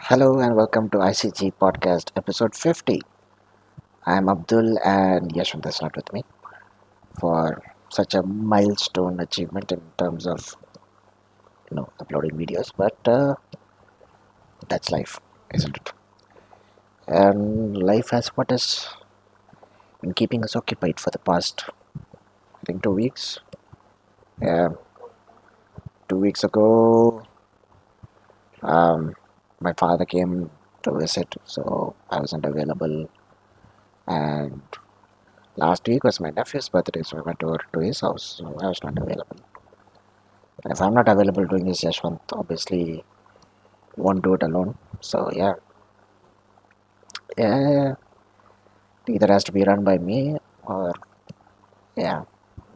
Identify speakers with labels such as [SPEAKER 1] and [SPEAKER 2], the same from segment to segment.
[SPEAKER 1] Hello and welcome to ICG Podcast episode 50. I'm Abdul and Yashwant is not with me for such a milestone achievement in terms of uploading videos, but that's life, isn't it? And life has what has been keeping us occupied for the past, I think, 2 weeks. Yeah, 2 weeks ago, um, my father came to visit, so I wasn't available. And last week was my nephew's birthday, so I went over to his house, so I was not available. And if I'm not available doing this, Yashwant obviously won't do it alone. So yeah, it either has to be run by me or yeah.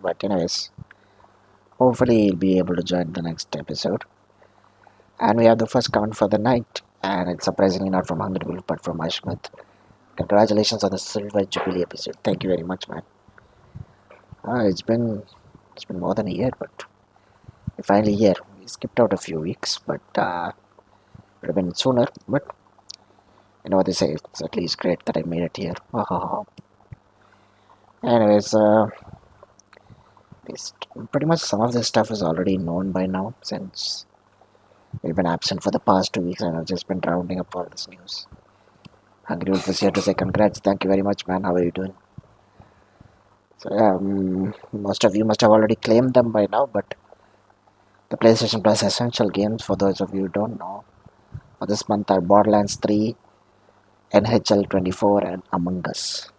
[SPEAKER 1] But anyways, hopefully he'll be able to join the next episode. And we have the first comment for the night, and it's surprisingly not from Hungry Wolf but from Ashmith. Congratulations on the Silver Jubilee episode. Thank you very much, man. It's been more than a year, but we're finally here. We skipped out a few weeks, but it would have been sooner. But you know what they say, it's at least great that I made it here. Anyways, pretty much some of this stuff is already known by now since we've been absent for the past 2 weeks and I've just been rounding up all this news. Hungry Wolf is here to say congrats. Thank you very much, man. How are you doing? So, yeah, most of you must have already claimed them by now, but the PlayStation Plus Essential games, for those of you who don't know, for this month are Borderlands 3, NHL 24, and Among Us.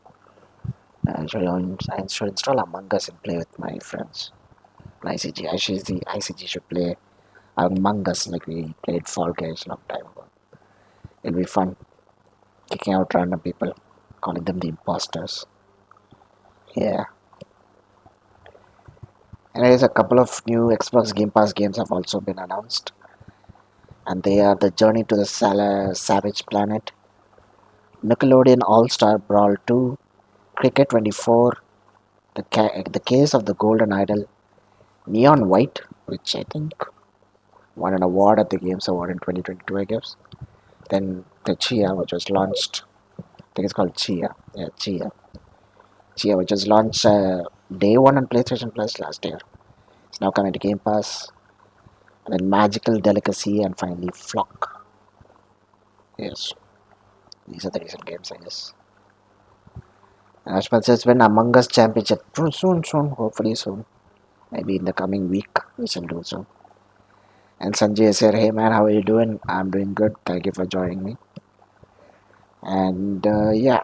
[SPEAKER 1] I should install Among Us and play with my friends. ICG. ICG should play Among Us like we played Fall Guys a long time ago. It'll be fun kicking out random people, calling them the imposters. Yeah. And there's a couple of new Xbox Game Pass games have also been announced. And they are The Journey to the Savage Planet, Nickelodeon All-Star Brawl 2, Cricket 24, The Case of the Golden Idol, Neon White, which I think won an award at the Games Award in 2022, I guess. Then the Chia, which was launched, I think it's called Chia. Yeah, Chia. Chia, which was launched day one on PlayStation Plus last year. It's now coming to Game Pass. And then Magical Delicacy and finally Flock. Yes, these are the recent games, I guess. And Ashman says when Among Us Championship soon, hopefully soon. Maybe in the coming week we shall do so. And Sanjay said, hey man, how are you doing? I'm doing good. Thank you for joining me. And yeah,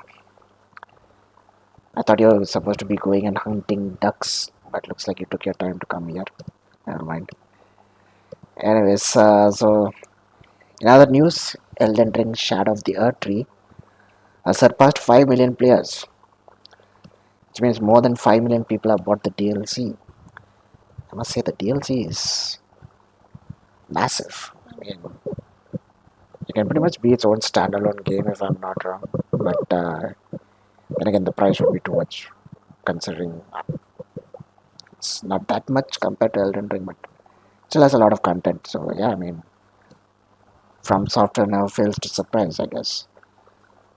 [SPEAKER 1] I thought you were supposed to be going and hunting ducks, but looks like you took your time to come here. Never mind. Anyways, so in other news, Elden Ring Shadow of the Earth Tree has surpassed 5 million players, which means more than 5 million people have bought the DLC. I must say the DLC is massive. I mean, it can pretty much be its own standalone game if I'm not wrong. But then again, the price would be too much considering it's not that much compared to Elden Ring, but still has a lot of content. So yeah, I mean, From Software never fails to surprise, I guess.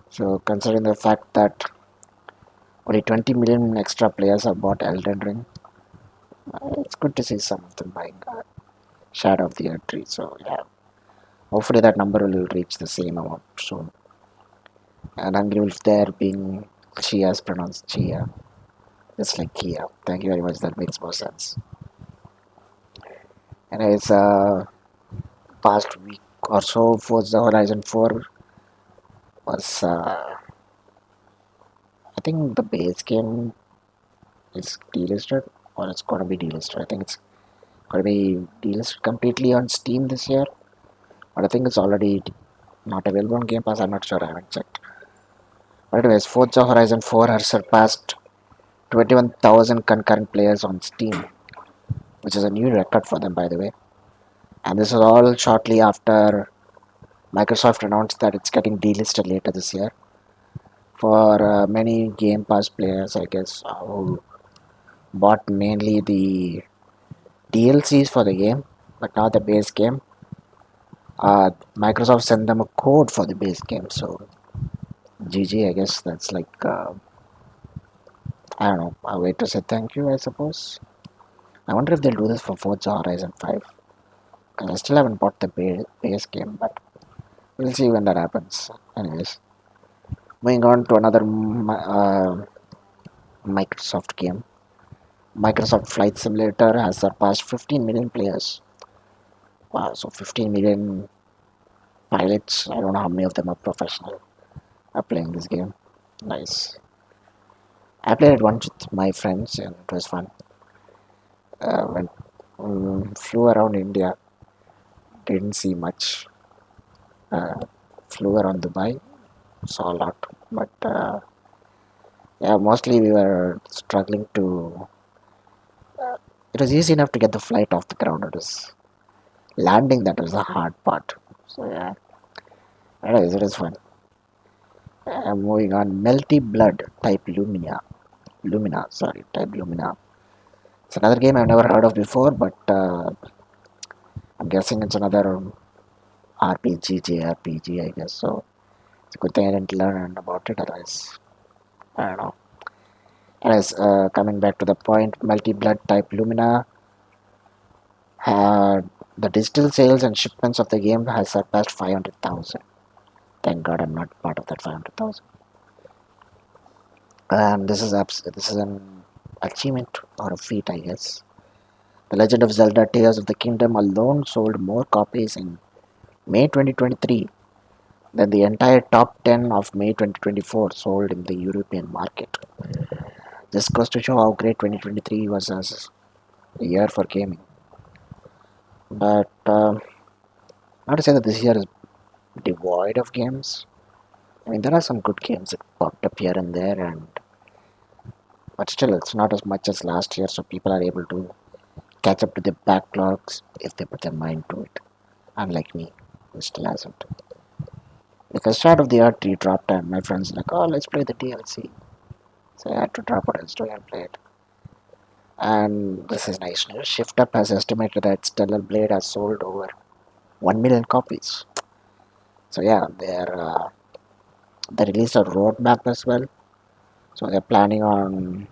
[SPEAKER 1] So considering the fact that only 20 million extra players have bought Elden Ring, it's good to see some of them buying Shadow of the Earth Tree. So yeah, hopefully that number will reach the same amount soon. And Hungry Wolf there being Chia is pronounced Chia. It's like Kia. Thank you very much. That makes more sense. And it's past week or so, Forza Horizon 4 was, I think the base game is delisted, or it's going to be delisted. I think it's going to be delisted completely on Steam this year, but I think it's already not available on Game Pass. I'm not sure. I haven't checked. But anyways, Forza Horizon 4 has surpassed 21,000 concurrent players on Steam, which is a new record for them, by the way. And this is all shortly after Microsoft announced that it's getting delisted later this year. For many Game Pass players, I guess, who bought mainly the DLCs for the game, but not the base game, Microsoft sent them a code for the base game, so GG. I guess that's like I don't know, a way to say thank you, I suppose. I wonder if they'll do this for Forza Horizon 5. Because I still haven't bought the base game, but we'll see when that happens. Anyways, moving on to another Microsoft game. Microsoft Flight Simulator has surpassed 15 million players. Wow, so 15 million pilots. I don't know how many of them are professional are playing this game. Nice. I played it once with my friends and it was fun. Went flew around India, didn't see much. Uh, Flew around Dubai, saw a lot, but yeah, mostly we were struggling to. It was easy enough to get the flight off the ground. It was landing that was the hard part. So yeah, anyways, it was fun. Moving on, Melty Blood type Lumina, sorry, type Lumina. It's another game I've never heard of before, but I'm guessing it's another RPG, JRPG, I guess. So it's a good thing I didn't learn about it, otherwise, I don't know. Anyways, coming back to the point, Multi Blood type Lumina had the digital sales and shipments of the game has surpassed 500,000. Thank God I'm not part of that 500,000. And this is an achievement or a feat, I guess. The Legend of Zelda: Tears of the Kingdom alone sold more copies in May 2023 than the entire top 10 of May 2024 sold in the European market. This goes to show how great 2023 was as a year for gaming. But not to say that this year is devoid of games. I mean, there are some good games that popped up here and there, and but still, it's not as much as last year. So people are able to catch up to their backlogs if they put their mind to it. Unlike me, who still hasn't. Because start of the year tree dropped, and my friends were like, "Oh, let's play the DLC." So I had to drop what I was doing and play it. And this is nice news. Shift Up has estimated that Stellar Blade has sold over 1 million copies. So yeah, they released a roadmap as well. So they're planning on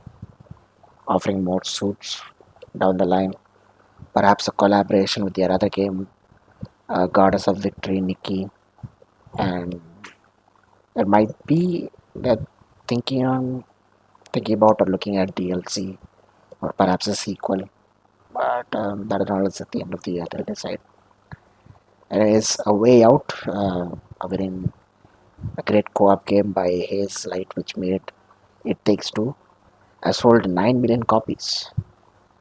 [SPEAKER 1] offering more suits down the line. Perhaps a collaboration with their other game, Goddess of Victory, Nikki, and there might be that thinking about or looking at DLC or perhaps a sequel. But that is always at the end of the year they'll decide. And it's a way out, a great co-op game by Haze Light, which made It Takes Two, has sold 9 million copies.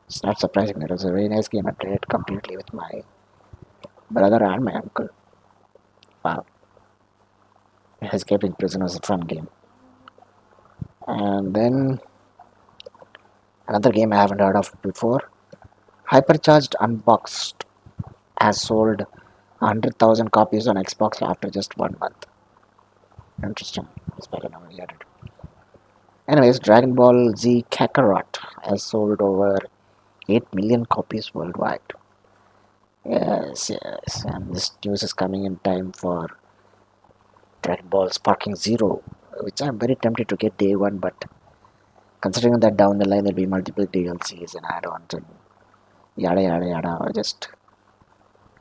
[SPEAKER 1] It's not surprising. It was a very nice game. I played it completely with my brother and my uncle. Wow. Escaping Prison was a fun game. And then another game I haven't heard of before, Hypercharged Unboxed, has sold 100,000 copies on Xbox after just 1 month. Interesting. It's better now we had it. Anyways, Dragon Ball Z Kakarot has sold over 8 million copies worldwide. Yes, yes. And this news is coming in time for Dragon Ball Sparking Zero, which I'm very tempted to get day one, but considering that down the line there'll be multiple DLCs and add-ons and yada yada yada,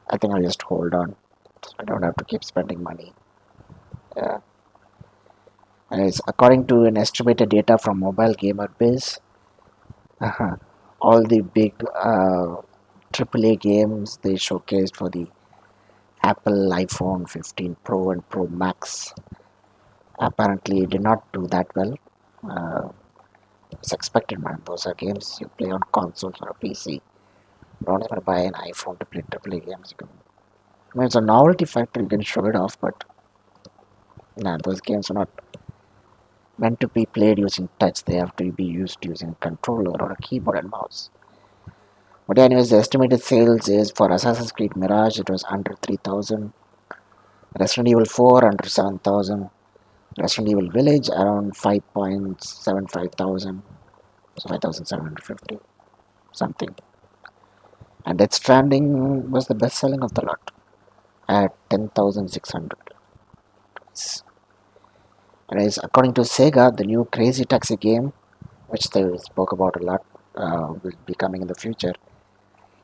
[SPEAKER 1] I think I'll just hold on. So I don't have to keep spending money. Yeah. And it's according to an estimated data from Mobile Gamer Biz, all the big AAA games they showcased for the Apple iPhone 15 Pro and Pro Max apparently did not do that well. Uh, it's expected, man. Those are games you play on consoles or a PC. You don't even buy an iPhone to play AAA games. I mean, it's a novelty factor. You can show it off, but nah, those games are not meant to be played using touch. They have to be used using a controller or a keyboard and mouse. But anyways, the estimated sales is for Assassin's Creed Mirage, it was under 3,000. Resident Evil 4 under 7,000. Resident Evil Village around 5.75 thousand. So 5,750 something. And Death Stranding was the best selling of the lot at 10,600. Anyways, according to Sega, the new Crazy Taxi game, which they spoke about a lot, will be coming in the future.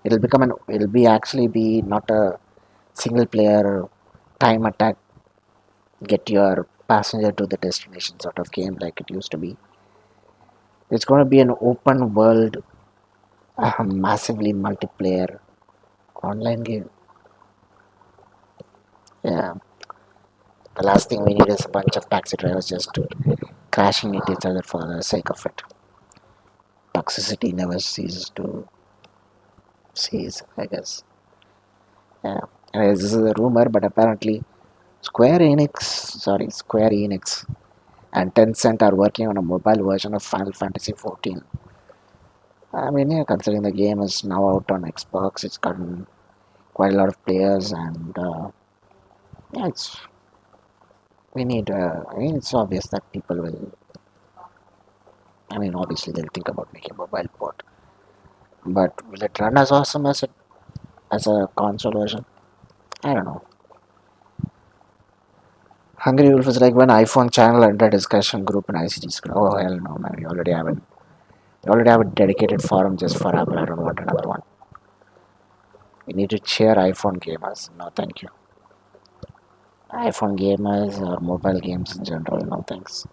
[SPEAKER 1] It'll be actually be not a single player time attack, get your passenger to the destination sort of game like it used to be. It's going to be an open world, massively multiplayer online game. Yeah, the last thing we need is a bunch of taxi drivers just crashing into each other for the sake of it. Toxicity never ceases to cease, I guess. Yeah. Anyways, this is a rumor, but apparently Square Enix and Tencent are working on a mobile version of Final Fantasy 14. I mean, yeah, considering the game is now out on Xbox, it's gotten quite a lot of players, and yeah, it's we need. I mean, it's obvious that people will. I mean, obviously they'll think about making a mobile port, but will it run as awesome as a console version? I don't know. Hungry Wolf is like when iPhone channel under discussion group in ICT school. Oh hell no, man! You already have a dedicated forum just for Apple. I don't want another one. We need to cheer iPhone gamers. No, thank you. iPhone gamers or mobile games in general. No thanks.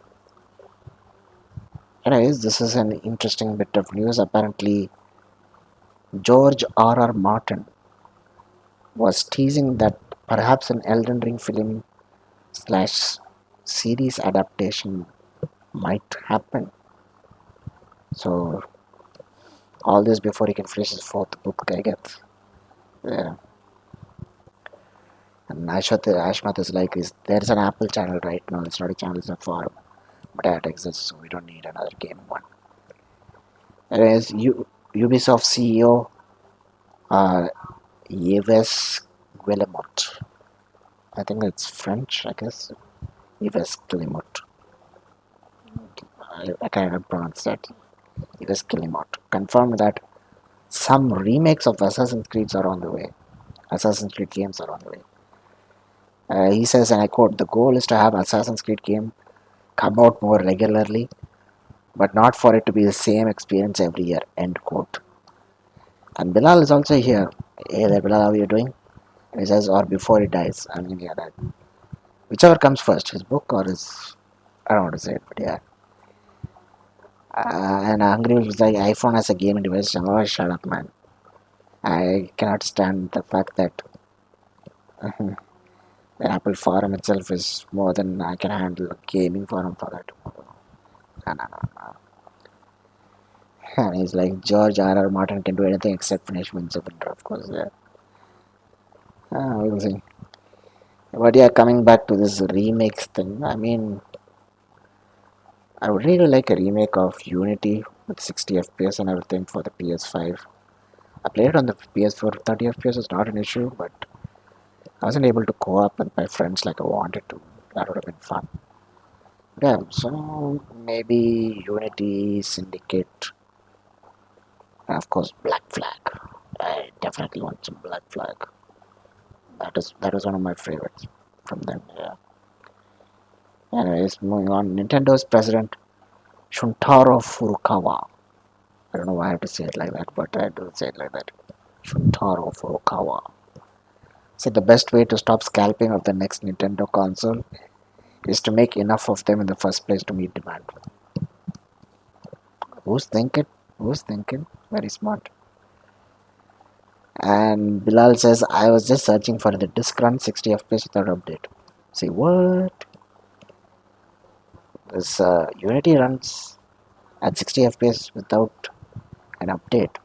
[SPEAKER 1] Anyways, this is an interesting bit of news. Apparently, George R. R. Martin was teasing that perhaps an Elden Ring film slash series adaptation might happen. So all this before he can finish his fourth book, I guess. Yeah. And Ashmath is like, there's an Apple channel right now. It's not a channel, it's a forum. But that exists, so we don't need another game one. Anyways, Ubisoft CEO uh, Yves Guillemot. I think it's French, I guess. Yves Guillemot. I can't even pronounce that. Yves Guillemot confirmed that some remakes of Assassin's Creed are on the way. Assassin's Creed games are on the way. He says, and I quote, the goal is to have Assassin's Creed game come out more regularly, but not for it to be the same experience every year, end quote. And Bilal is also here. Hey there, Bilal, how are you doing? And he says, or before he dies. I mean, yeah, that. Whichever comes first, his book or his. I don't want to say it, but yeah. And Hungry was like, iPhone as a gaming device. Oh, shut up, man. I cannot stand the fact that the Apple forum itself is more than I can handle a gaming forum for that. No, no, no. And he's like, George R. R. Martin can do anything except finish Winds of Winter, of course. Yeah. We'll see. But yeah, coming back to this remakes thing, I mean, I would really like a remake of Unity with 60 FPS and everything for the PS5. I played it on the PS4, 30 FPS is not an issue, but I wasn't able to co op with my friends like I wanted to. That would have been fun. Yeah, so maybe Unity, Syndicate, and of course Black Flag. I definitely want some Black Flag. That is one of my favorites from them. Yeah. Anyways, moving on. Nintendo's president Shuntaro Furukawa. I don't know why I have to say it like that, but I do say it like that. Shuntaro Furukawa said the best way to stop scalping of the next Nintendo console is to make enough of them in the first place to meet demand. Who's thinking? Who's thinking? Very smart. And Bilal says, I was just searching for the disc run 60 FPS without update. Say, what? This Unity runs at 60 FPS without an update.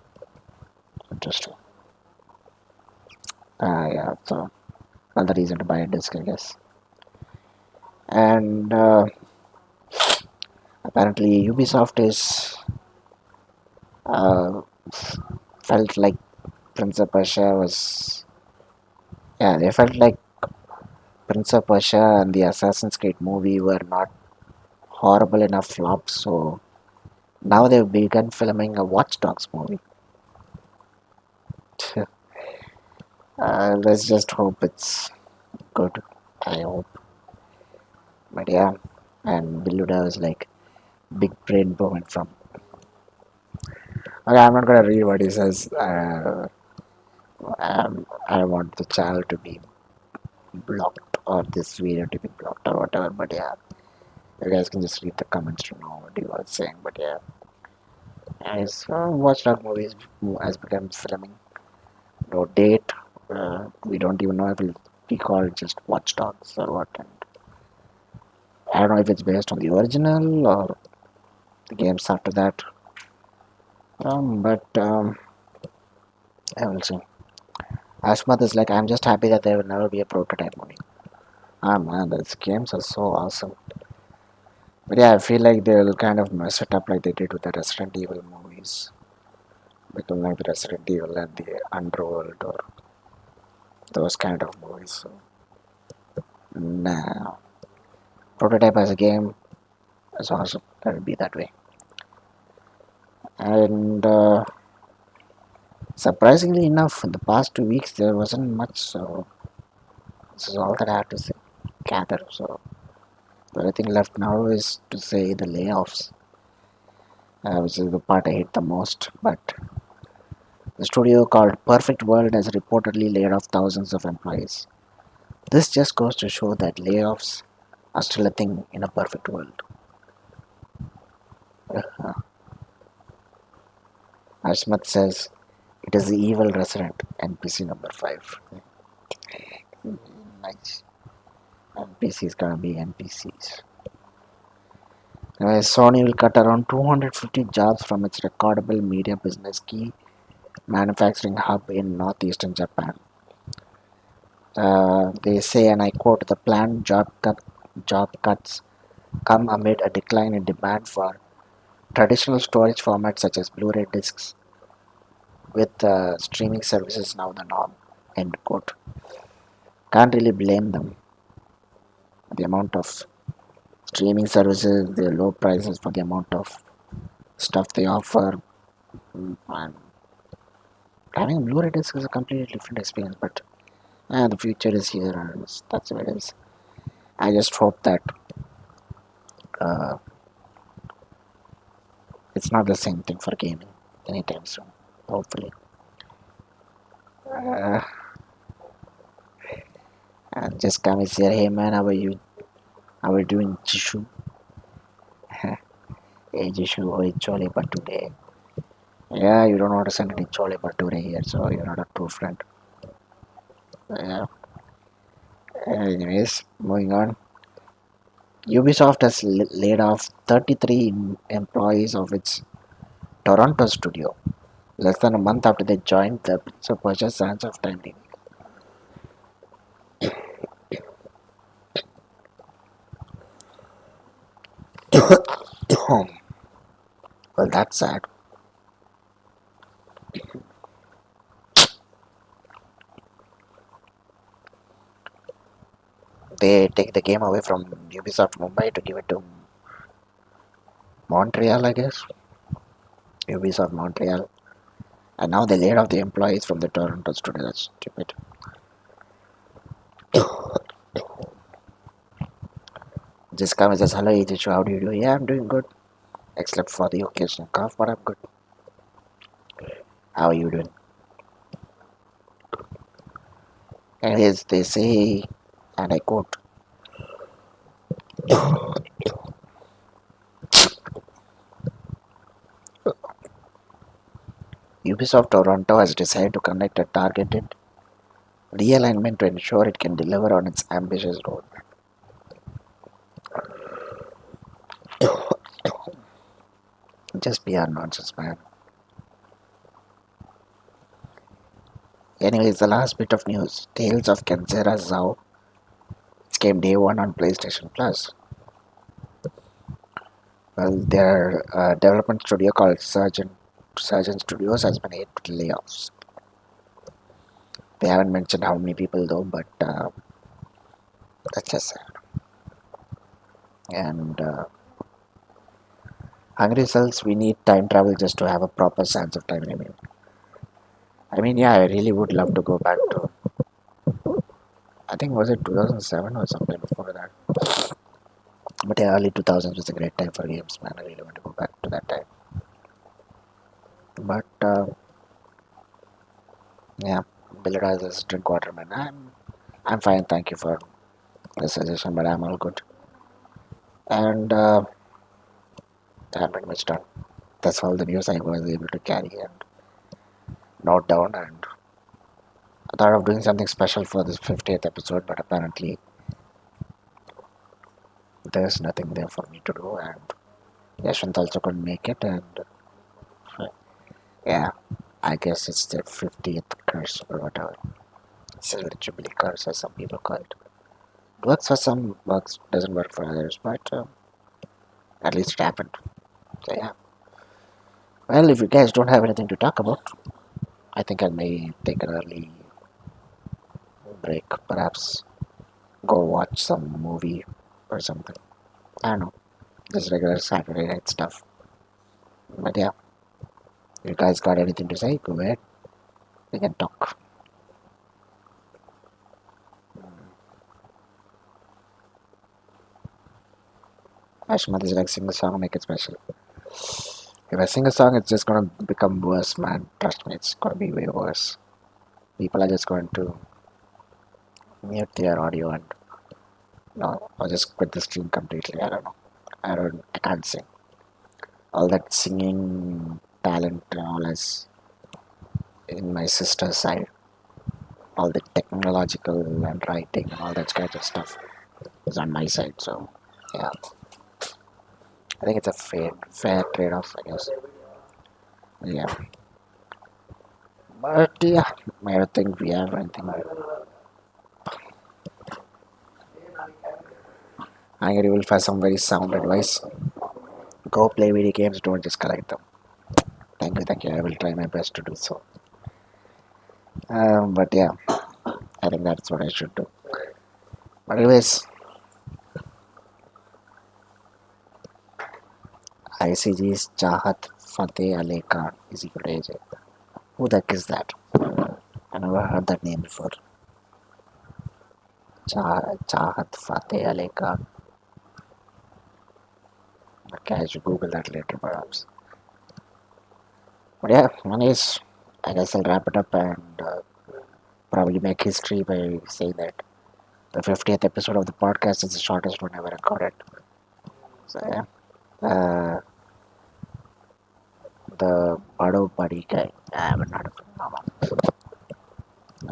[SPEAKER 1] Interesting. Yeah, so another reason to buy a disc, I guess. And apparently, Ubisoft is uh, felt like Prince of Persia was. Yeah, they felt like Prince of Persia and the Assassin's Creed movie were not horrible enough flops, so now they've begun filming a Watch Dogs movie. Let's just hope it's good. I hope. But yeah, and Beluda was like big brain moment from. Okay, I'm not gonna read what he says. I want the channel to be blocked or this video to be blocked or whatever. But yeah, you guys can just read the comments to know what he was saying. But yeah, I saw Watchdog movies has become filming. No date. We don't even know if it'll be called just Watchdogs or what. And I don't know if it's based on the original or the games after that. But I will see. Ashmath is like, I'm just happy that there will never be a prototype movie. Ah man, these games are so awesome. But yeah, I feel like they'll kind of mess it up like they did with the Resident Evil movies. Become like the Resident Evil and the Underworld or those kind of movies. So, nah. Prototype as a game is awesome. Let it be that way. And surprisingly enough, in the past 2 weeks there wasn't much. So this is all that I have to say. Gather. So the only thing left now is to say the layoffs, which is the part I hate the most. But the studio called Perfect World has reportedly laid off thousands of employees. This just goes to show that layoffs are still a thing in a perfect world. Ashmat says it is the evil resident, NPC number 5. Nice. NPCs gonna be NPCs. Anyway, Sony will cut around 250 jobs from its recordable media business key manufacturing hub in northeastern Japan. They say, and I quote, the planned job cuts come amid a decline in demand for traditional storage formats such as Blu-ray discs, with streaming services now the norm. End quote. Can't really blame them. The amount of streaming services, the low prices for the amount of stuff they offer, and having a Blu-ray disc is a completely different experience. But the future is here, and that's what it is. I just hope that uh, it's not the same thing for gaming anytime soon. Hopefully. Uh, and just come and say, hey man, how are you? How are you doing, Jishu? Hey Jishu, oh, chole today. Yeah, you don't want to send any chole bhature here, so you're not a true friend. Yeah. Anyways, moving on. Ubisoft has laid off 33 employees of its Toronto studio less than a month after they joined the Prince of Persia Sands of Time remake. Well, that's sad. They take the game away from Ubisoft Mumbai to give it to Montreal, I guess. Ubisoft Montreal. And now they laid off the employees from the Toronto studio. That's stupid. Just come and says, hello, Ajichu, how do you do? Yeah, I'm doing good. Except for the occasional cough, but I'm good. How are you doing? Anyways, they say, and I quote, Ubisoft Toronto has decided to conduct a targeted realignment to ensure it can deliver on its ambitious roadmap. Just PR nonsense, man. Anyways, the last bit of news. Tales of Kenzera Zhao. It came day one on PlayStation Plus. Well, their development studio called Surgeon Studios has been hit with layoffs. They haven't mentioned how many people though, but that's just sad. And Hungry Cells, we need time travel just to have a proper sense of time. I mean, yeah, I really would love to go back to I think was it 2007 or something before that. But yeah, early 2000s was a great time for games, man. I really want to go back to that time. But yeah, Billy Rice's drink water, man. I'm fine. Thank you for the suggestion, but I'm all good. And I'm pretty much done. That's all the news I was able to carry and note down. And I thought of doing something special for this 50th episode, but apparently there's nothing there for me to do. And Yashwant also couldn't make it. And yeah, I guess it's the 50th curse or whatever. Silver Jubilee curse, as some people call it. Works for some, works doesn't work for others, but at least it happened. So yeah. Well, if you guys don't have anything to talk about, I think I may take an early break. Perhaps go watch some movie or something. I don't know, just regular Saturday night stuff. But yeah, if you guys got anything to say, go ahead. We can talk. Ashmat is like sing a song, make it special. If I sing a song, it's just gonna become worse, man. Trust me, it's gonna be way worse. People are just going to mute their audio and no, or just quit the stream completely. I don't know. I can't sing. All that singing talent and all is in my sister's side. All the technological and writing and all that kind of stuff is on my side. So yeah, I think it's a fair trade-off, I guess. Yeah, but yeah, I don't think we have anything. I'm gonna will for some very sound advice. Go play video games. Don't just collect them. Thank you, thank you. I will try my best to do so. But yeah, I think that's what I should do. But anyways, ICG's Chahat Fateh Ali Khan is equal to AJ. Who the heck is that? I never heard that name before. Chahat Fateh Ali Khan. Okay, I should Google that later perhaps. But yeah, anyways, I guess I'll wrap it up and probably make history by saying that the 50th episode of the podcast is the shortest one ever recorded. So yeah, the Bado Buddy guy. I haven't heard of him.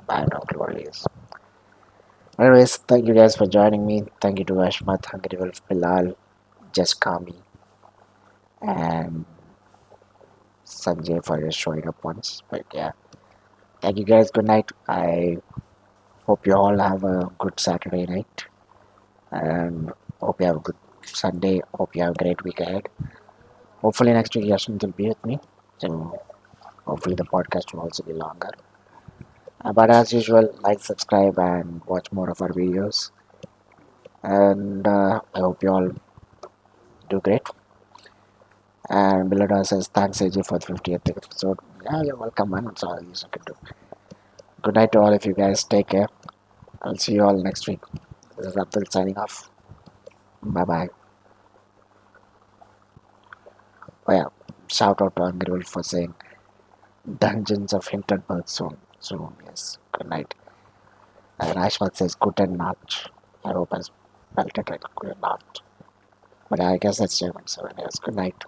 [SPEAKER 1] I have no clue what he is. Anyways, thank you guys for joining me. Thank you to Ashmat, Hungry Wolf, Bilal, Just Kami, and Sanjay for just showing up once. But yeah, thank you guys. Good night. I hope you all have a good Saturday night and hope you have a good Sunday. Hope you have a great week ahead. Hopefully, next week Yashwant will be with me. So, hopefully, the podcast will also be longer. But as usual, like, subscribe, and watch more of our videos. And I hope you all do great. And Billada says, thanks AJ for the 50th episode. Yeah, you're welcome, man. That's all you can do. Good night to all of you guys. Take care. I'll see you all next week. This is Abdul signing off. Bye bye. Oh, yeah. Shout out to Angry Wolf for saying Dungeons of Hinterberg soon. Soon, yes. Good night. And Ashwat says, good and not. I hope I spelled it right. Good and not. But I guess that's German, so anyways, good night.